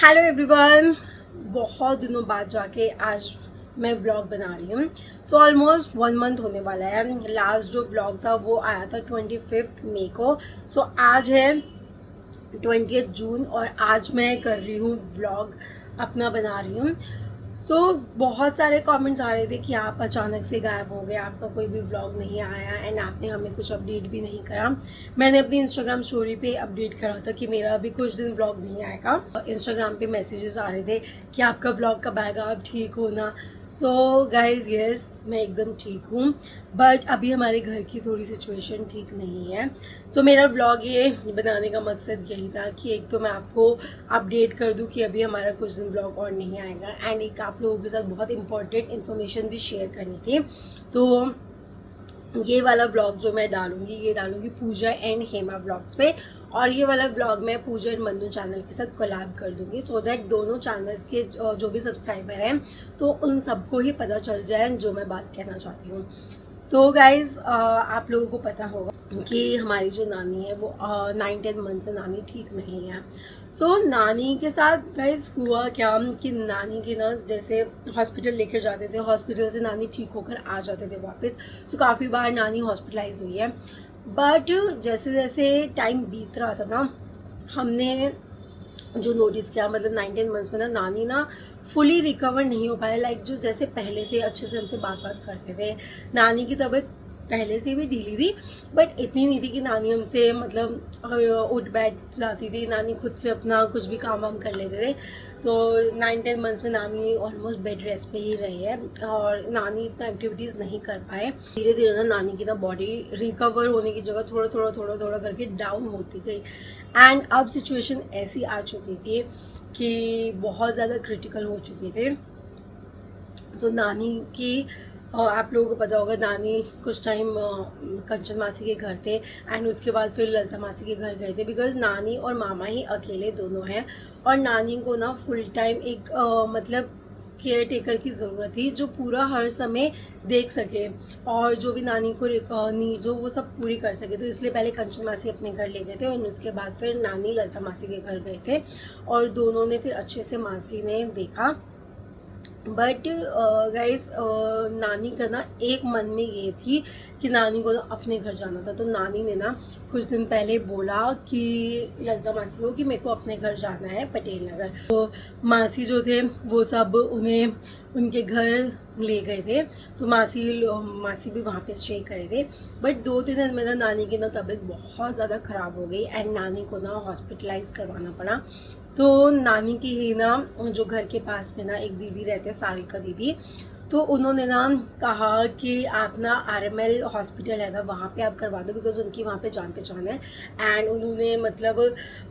Hello everyone. बहुत दिनों बाद जाके आज मैं व्लॉग बना रही हूँ। सो ऑलमोस्ट 1 मंथ होने वाला है। लास्ट जो व्लॉग था वो आया था 25 मई को। सो आज है 20 जून और आज मैं कर रही हूँ व्लॉग, अपना बना रही हूँ। सो बहुत सारे कमेंट्स आ रहे थे कि आप अचानक से गायब हो गए, आपका कोई भी व्लॉग नहीं आया एंड आपने हमें कुछ अपडेट भी नहीं करा। मैंने अपनी इंस्टाग्राम स्टोरी पे अपडेट करा था कि मेरा अभी कुछ दिन व्लॉग नहीं आएगा। इंस्टाग्राम पे मैसेजेस आ रहे थे कि आपका व्लॉग कब आएगा, आप ठीक हो ना। सो गाइज यस, मैं एकदम ठीक हूँ, बट अभी हमारे घर की थोड़ी सिचुएशन ठीक नहीं है। सो मेरा व्लॉग ये बनाने का मकसद यही था कि एक तो मैं आपको अपडेट कर दूं कि अभी हमारा कुछ दिन व्लॉग और नहीं आएगा एंड एक आप लोगों के साथ बहुत इंपॉर्टेंट इन्फॉर्मेशन भी शेयर करनी थी। तो ये वाला व्लॉग जो मैं डालूंगी ये डालूंगी पूजा एंड हेमा व्लॉग्स पे, और ये वाला व्लॉग मैं पूजा एंड मन्नू चैनल के साथ कोलैब कर दूंगी सो दैट दोनों चैनल्स के जो भी सब्सक्राइबर हैं तो उन सबको ही पता चल जाए जो मैं बात कहना चाहती हूँ। तो गाइज आप लोगों को पता होगा कि हमारी जो नानी है वो 9-10 मंथ से नानी ठीक नहीं है। सो नानी के साथ गाइज हुआ क्या कि नानी के ना जैसे हॉस्पिटल लेकर जाते थे, हॉस्पिटल से नानी ठीक होकर आ जाते थे वापस। सो काफ़ी बार नानी हॉस्पिटलाइज हुई है, बट जैसे जैसे टाइम बीत रहा था ना, हमने जो नोटिस किया मतलब 9-10 मंथ्स में ना नानी ना फुली रिकवर नहीं हो पाए। लाइक जो जैसे पहले थे अच्छे से हमसे बात करते थे। नानी की तबीयत पहले से भी ढीली थी, बट इतनी नहीं थी कि नानी हमसे मतलब उठ बैठ जाती थी। नानी खुद से अपना कुछ भी काम वाम कर लेते थे। तो 9-10 मंथ्स में नानी ऑलमोस्ट बेड रेस्ट पे ही रही है और नानी इतना एक्टिविटीज़ नहीं कर पाए। धीरे धीरे ना नानी की ना बॉडी रिकवर होने की जगह थोड़ा थोड़ा करके डाउन होती गई एंड अब सिचुएशन ऐसी आ चुकी थी कि बहुत ज़्यादा क्रिटिकल हो चुके थे। तो नानी की आप लोगों को पता होगा नानी कुछ टाइम कंचन मासी के घर थे एंड उसके बाद फिर ललिता मासी के घर गए थे, बिकॉज नानी और मामा ही अकेले दोनों हैं और नानी को ना फुल टाइम एक मतलब केयर टेकर की ज़रूरत थी जो पूरा हर समय देख सके और जो भी नानी को नीड्स हो वो सब पूरी कर सके। तो इसलिए पहले कंचन मासी अपने घर ले गए थे और उसके बाद फिर नानी ललिता मासी के घर गए थे और दोनों ने फिर अच्छे से मासी ने देखा। बट गाइज नानी का ना एक मन में ये थी कि नानी को ना अपने घर जाना था। तो नानी ने ना कुछ दिन पहले बोला कि ललिता मासी को कि मेरे को अपने घर जाना है पटेल नगर। तो मासी जो थे वो सब उन्हें उनके घर ले गए थे। तो मासी भी वहाँ पे स्टे करे थे। बट 2-3 दिन में ना नानी की ना तबीयत बहुत ज़्यादा ख़राब हो गई एंड नानी को ना हॉस्पिटलाइज करवाना पड़ा। तो नानी की ही ना जो घर के पास में ना एक दीदी रहते, सारिका दीदी, तो उन्होंने ना कहा कि आप ना RML हॉस्पिटल है ना वहाँ पे आप करवा दो, बिकॉज उनकी वहाँ पे जान पहचान है एंड उन्होंने मतलब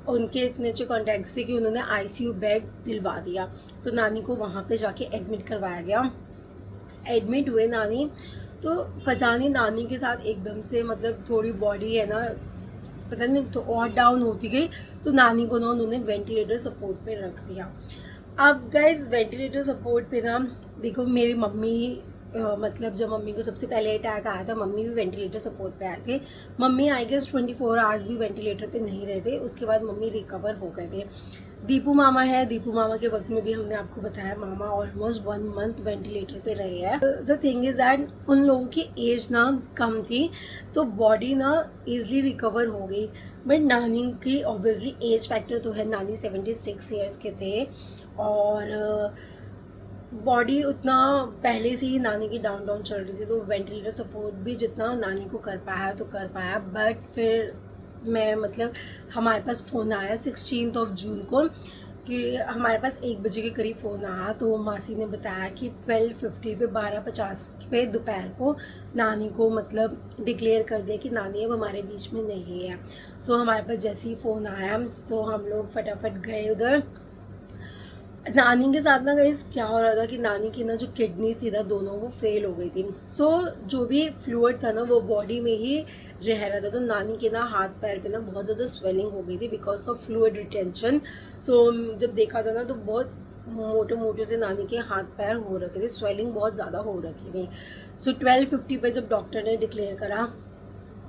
उनके इतने अच्छे कॉन्टैक्ट्स थे कि उन्होंने ICU बेड दिलवा दिया। तो नानी को वहाँ पे जाके एडमिट करवाया गया। एडमिट हुए नानी, तो पता नहीं नानी के साथ एकदम से मतलब थोड़ी बॉडी है ना पता नहीं तो और डाउन होती गई। तो नानी को ना उन्होंने वेंटिलेटर सपोर्ट पे रख दिया। अब गाइज वेंटिलेटर सपोर्ट पे ना देखो मेरी मम्मी मतलब जब मम्मी को सबसे पहले अटैक आया था मम्मी भी वेंटिलेटर सपोर्ट पे आए थे। मम्मी आई गेस 24 आवर्स भी वेंटिलेटर पे नहीं रहे थे, उसके बाद मम्मी रिकवर हो गए थे। दीपू मामा है, दीपू मामा के वक्त में भी हमने आपको बताया मामा ऑलमोस्ट 1 मंथ वेंटिलेटर पे रहे हैं। द थिंग इज दैट उन लोगों की एज ना कम थी तो बॉडी ना इजली रिकवर हो गई। बट नानी की ऑब्वियसली एज फैक्टर तो है, नानी 76 ईयर्स के थे और बॉडी उतना पहले से ही नानी की डाउन डाउन चल रही थी। तो वेंटिलेटर सपोर्ट भी जितना नानी को कर पाया तो कर पाया। बट फिर मैं मतलब हमारे पास फ़ोन आया 16 जून को कि हमारे पास 1 बजे के करीब फ़ोन आया। तो मासी ने बताया कि 12:50 पे 12:50 पे दोपहर को नानी को मतलब डिक्लेयर कर दिया कि नानी अब हमारे बीच में नहीं है। सो हमारे पास जैसे ही फ़ोन आया तो हम लोग फटाफट गए उधर। नानी के साथ ना गाइस क्या हो रहा था कि नानी की ना जो किडनी थी ना दोनों वो फेल हो गई थी। सो जो भी फ्लूइड था ना वो बॉडी में ही रह रहा था। तो नानी के ना हाथ पैर पे ना बहुत ज़्यादा स्वेलिंग हो गई थी बिकॉज ऑफ फ्लूइड रिटेंशन। सो जब देखा था ना तो बहुत मोटे मोटे से नानी के हाथ पैर हो रखे थे, स्वेलिंग बहुत ज़्यादा हो रखी थी। सो 12:50 पे जब डॉक्टर ने डिक्लेयर करा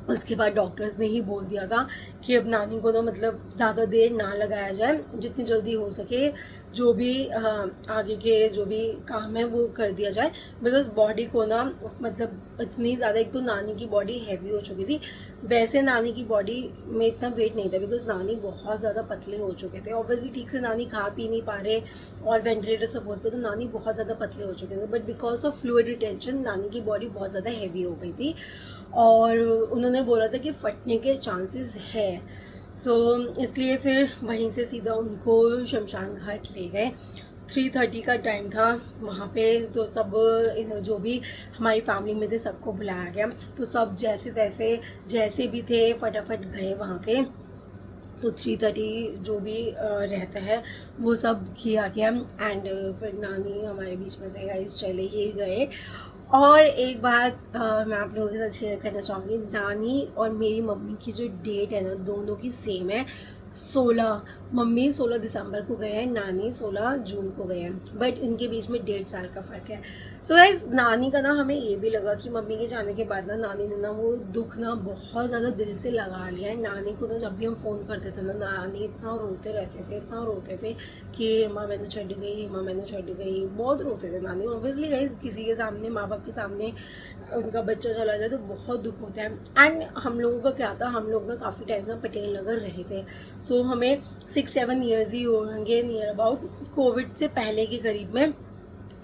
उसके बाद डॉक्टर्स ने ही बोल दिया था कि अब नानी को ना मतलब ज़्यादा देर ना लगाया जाए, जितनी जल्दी हो सके जो भी आगे के जो भी काम है वो कर दिया जाए, बिकॉज बॉडी को ना मतलब इतनी ज़्यादा, एक तो नानी की बॉडी हैवी हो चुकी थी, वैसे नानी की बॉडी में इतना वेट नहीं था बिकॉज नानी बहुत ज़्यादा पतले हो चुके थे। ऑब्वियसली ठीक से नानी खा पी नहीं पा रहे और वेंटिलेटर सपोर्ट पे तो नानी बहुत ज़्यादा पतले हो चुके थे, but because of fluid retention नानी की बॉडी बहुत ज़्यादा हैवी हो गई थी और उन्होंने बोला था कि फटने के चांसेस है। सो इसलिए फिर वहीं से सीधा उनको शमशान घाट ले गए। 3:30 का टाइम था वहाँ पे, तो सब जो भी हमारी फैमिली में थे सबको बुलाया गया, तो सब जैसे तैसे जैसे भी थे फटाफट गए वहाँ पे। तो 3:30 जो भी रहता है वो सब किया गया एंड फिर नानी हमारे बीच में से गाइस चले ही गए। और एक बात मैं आप लोगों के साथ शेयर करना चाहूँगी, नानी और मेरी मम्मी की जो डेट है ना दोनों की सेम है। 16 मम्मी 16 दिसंबर को गए हैं, नानी 16 जून को गए हैं, बट इनके बीच में 1.5 साल का फ़र्क है। सो गाइस नानी का ना हमें ये भी लगा कि मम्मी के जाने के बाद ना नानी ने ना वो दुख ना बहुत ज़्यादा दिल से लगा लिया है। नानी को ना जब भी हम फ़ोन करते थे ना नानी इतना रोते रहते थे, इतना रोते थे कि माँ मैंने छट गई, माँ मैंने छट गई, बहुत रोते थे नानी। ऑब्वियसली गाइस किसी के सामने, माँ बाप के सामने उनका बच्चा चला जाए तो बहुत दुख होता है। एंड हम लोगों का क्या था, हम लोग ना काफ़ी टाइम से पटेल नगर रहे थे, सो हमें 6-7 ईयर्स ही होंगे नियर अबाउट। कोविड से पहले के करीब में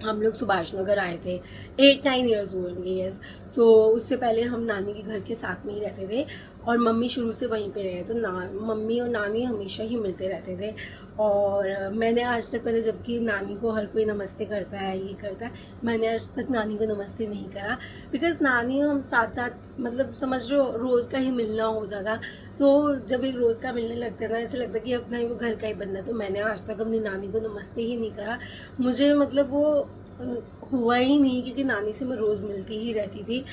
हम लोग सुभाष नगर आए थे, 8-9 ईयर्स होंगे यस। सो उससे पहले हम नानी के घर के साथ में ही रहते थे और मम्मी शुरू से वहीं पे रहे, तो मम्मी और नानी हमेशा ही मिलते रहते थे। और मैंने आज तक, मैंने जबकि नानी को हर कोई नमस्ते करता है, ये करता है, मैंने आज तक नानी को नमस्ते नहीं करा बिकॉज नानी हम साथ साथ मतलब समझ लो रोज़ का ही मिलना होता था। सो जब एक रोज़ का मिलने लगता है ना ऐसे लगता है कि अपना ही वो घर का ही बंदा, तो मैंने आज तक अपनी नानी को नमस्ते ही नहीं करा। मुझे मतलब वो हुआ ही नहीं क्योंकि नानी से मैं रोज़ मिलती ही रहती थी।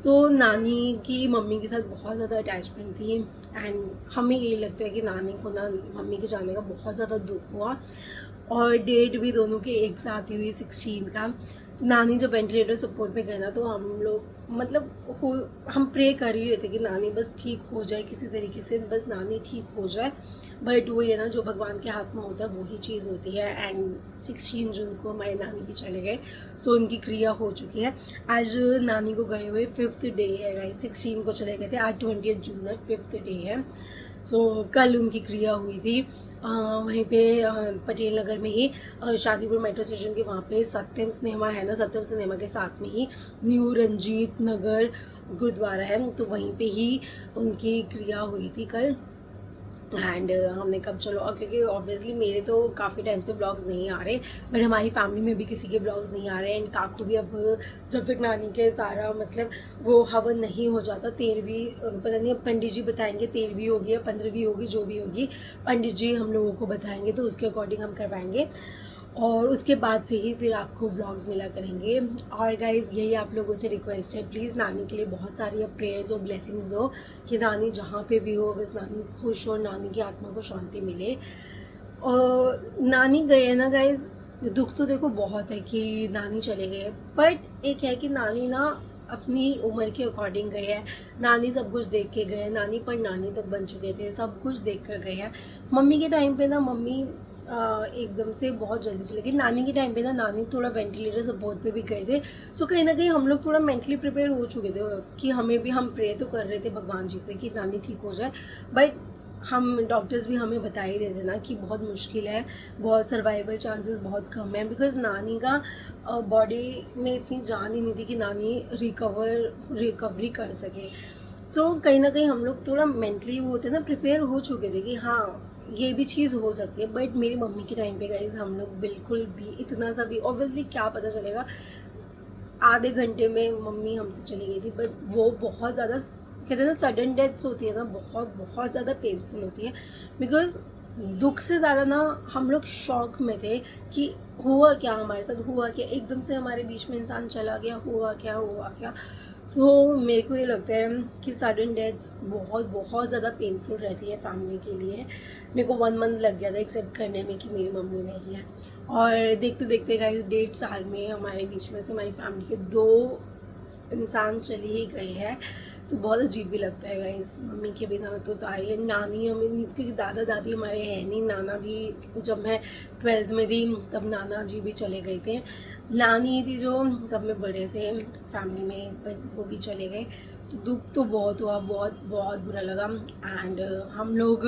सो नानी की मम्मी के साथ बहुत ज़्यादा अटैचमेंट थी एंड हमें यही लगता है कि नानी को ना मम्मी के जाने का बहुत ज़्यादा दुख हुआ। और डेट भी दोनों के एक साथ ही हुई 16 का। नानी जब वेंटिलेटर सपोर्ट पे गए ना तो हम लोग मतलब हम प्रे कर ही रहे थे कि नानी बस ठीक हो जाए किसी तरीके से, बस नानी ठीक हो जाए, बट वो ये ना जो भगवान के हाथ में होता है वही चीज़ होती है। एंड 16 जून को हमारे नानी भी चले गए, सो उनकी क्रिया हो चुकी है। आज नानी को गए हुए 5th डे है गाइस, 16 को चले गए थे, आज 20 जून है, 5th डे है। सो कल उनकी क्रिया हुई थी वहीं पे पटेल नगर में ही, शादीपुर मेट्रो स्टेशन के वहाँ पे सत्यम सिनेमा है ना, सत्यम सिनेमा के साथ में ही न्यू रंजीत नगर गुरुद्वारा है, तो वहीं पे ही उनकी क्रिया हुई थी कल। एंड हमने कब चलो, क्योंकि ऑब्वियसली मेरे तो काफ़ी टाइम से ब्लॉग्स नहीं आ रहे, बट हमारी फैमिली में भी किसी के ब्लॉग्स नहीं आ रहे। एंड काकू भी अब जब तक नानी के सारा मतलब वो हवन नहीं हो जाता, 13वीं पता नहीं अब पंडित जी बताएंगे 13वीं होगी या 15वीं होगी, जो भी होगी पंडित जी हम लोगों को बताएंगे, तो उसके अकॉर्डिंग हम करवाएंगे और उसके बाद से ही फिर आपको व्लॉग्स मिला करेंगे। और गाइज यही आप लोगों से रिक्वेस्ट है, प्लीज़ नानी के लिए बहुत सारी अब प्रेयर्स और ब्लेसिंग्स दो कि नानी जहाँ पे भी हो बस नानी खुश हो, नानी की आत्मा को शांति मिले। और नानी गए हैं ना गाइज, दुख तो देखो बहुत है कि नानी चले गए, बट एक है कि नानी ना अपनी उम्र के अकॉर्डिंग गए हैं। नानी सब कुछ देख के गए, नानी पर नानी तक बन चुके थे, सब कुछ देख कर गए हैं। मम्मी के टाइम पे ना मम्मी एकदम से बहुत जल्दी चले गई। नानी के टाइम पे ना नानी थोड़ा वेंटिलेटर सपोर्ट पे भी गए थे, सो कहीं ना कहीं हम लोग थोड़ा मेंटली प्रिपेयर हो चुके थे कि हमें भी, हम प्रे तो कर रहे थे भगवान जी से कि नानी ठीक हो जाए, बट हम डॉक्टर्स भी हमें बता ही रहे थे ना कि बहुत मुश्किल है, बहुत सर्वाइवल चांसेस बहुत कम है, बिकॉज नानी का बॉडी में इतनी जान ही नहीं थी कि नानी रिकवरी कर सके। तो कहीं ना कहीं हम लोग थोड़ा मेंटली वो होते ना प्रिपेयर हो चुके थे कि हाँ ये भी चीज़ हो सकती है। बट मेरी मम्मी के टाइम पे गाइस हम लोग बिल्कुल भी इतना सा भी, ऑब्वियसली क्या पता चलेगा, आधे घंटे में मम्मी हमसे चली गई थी, बट वो बहुत ज़्यादा कहते हैं ना सडन डेथ्स होती है ना, बहुत बहुत ज़्यादा पेनफुल होती है। बिकॉज दुख से ज़्यादा ना हम लोग शॉक में थे कि हुआ क्या, हमारे साथ हुआ क्या, एकदम से हमारे बीच में इंसान चला गया, हुआ क्या। तो मेरे को ये लगता है कि सडन डेथ बहुत बहुत ज़्यादा पेनफुल रहती है फैमिली के लिए। मेरे को 1 मंथ लग गया था एक्सेप्ट करने में कि मेरी मम्मी नहीं है। और देखते देखते गाइस 1.5 साल में हमारे बीच में से हमारी फैमिली के 2 इंसान चले ही गए हैं। तो बहुत अजीब भी लगता है गाइस, मम्मी के बिना तो तारी नानी हमें, क्योंकि दादा दादी हमारे हैं नहीं, नाना भी जब मैं 12th में थी तब नाना जी भी चले गए थे, नानी थी जो सब में बड़े थे फैमिली में, वो भी चले गए। तो दुख तो बहुत हुआ, बहुत बहुत बुरा लगा। एंड हम लोग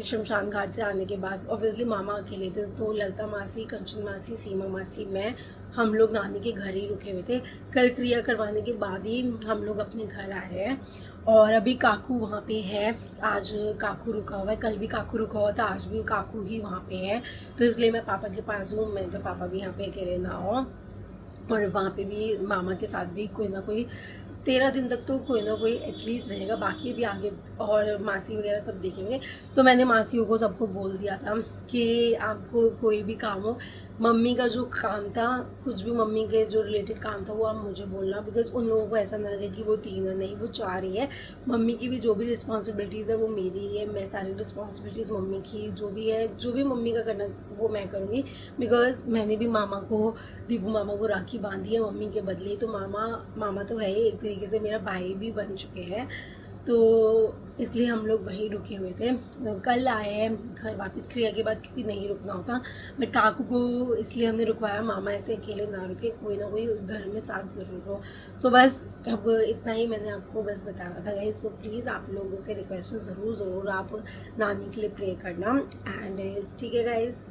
शमशान घाट से आने के बाद ऑब्वियसली मामा अकेले थे, तो ललिता मासी, कंचन मासी, सीमा मासी, मैं, हम लोग नानी के घर ही रुके हुए थे। कल क्रिया करवाने के बाद ही हम लोग अपने घर आए हैं। और अभी काकू वहाँ पे है, आज काकू रुका हुआ है, कल भी काकू रुका हुआ था, आज भी काकू ही वहाँ पे है। तो इसलिए मैं पापा के पास हूँ, मैं तो पापा भी यहाँ पे अकेले ना हो। और वहाँ पे भी मामा के साथ भी कोई ना कोई 13 दिन तक तो कोई ना कोई एटलीस्ट रहेगा, बाकी भी आगे और मासी वगैरह सब देखेंगे। तो मैंने मासियों को सबको बोल दिया था कि आपको कोई भी काम हो, मम्मी का जो काम था, कुछ भी मम्मी के जो रिलेटेड काम था वो आप मुझे बोलना, बिकॉज उन लोगों को ऐसा ना लगे कि वो 3 है, नहीं वो 4 ही है। मम्मी की भी जो भी रिस्पॉन्सिबिलिटीज़ है वो मेरी ही है, मैं सारी रिस्पॉन्सिबिलिटीज़ मम्मी की जो भी है, जो भी मम्मी का करना वो मैं करूँगी। बिकॉज मैंने भी मामा को, दीपू मामा को राखी बांधी है मम्मी के बदले, तो मामा तो है ही, एक तरीके से मेरा भाई भी बन चुके हैं। तो इसलिए हम लोग वहीं रुके हुए थे, कल आए हैं घर वापस क्रिया के बाद, क्योंकि नहीं रुकना होता। बट काकू को इसलिए हमने रुकवाया, मामा ऐसे अकेले ना रुके, कोई ना कोई उस घर में साथ ज़रूर हो। सो बस अब इतना ही मैंने आपको बस बताया था गाइस। सो प्लीज़ आप लोगों से रिक्वेस्ट ज़रूर आप नानी के लिए प्रे करना। एंड ठीक है गाइस,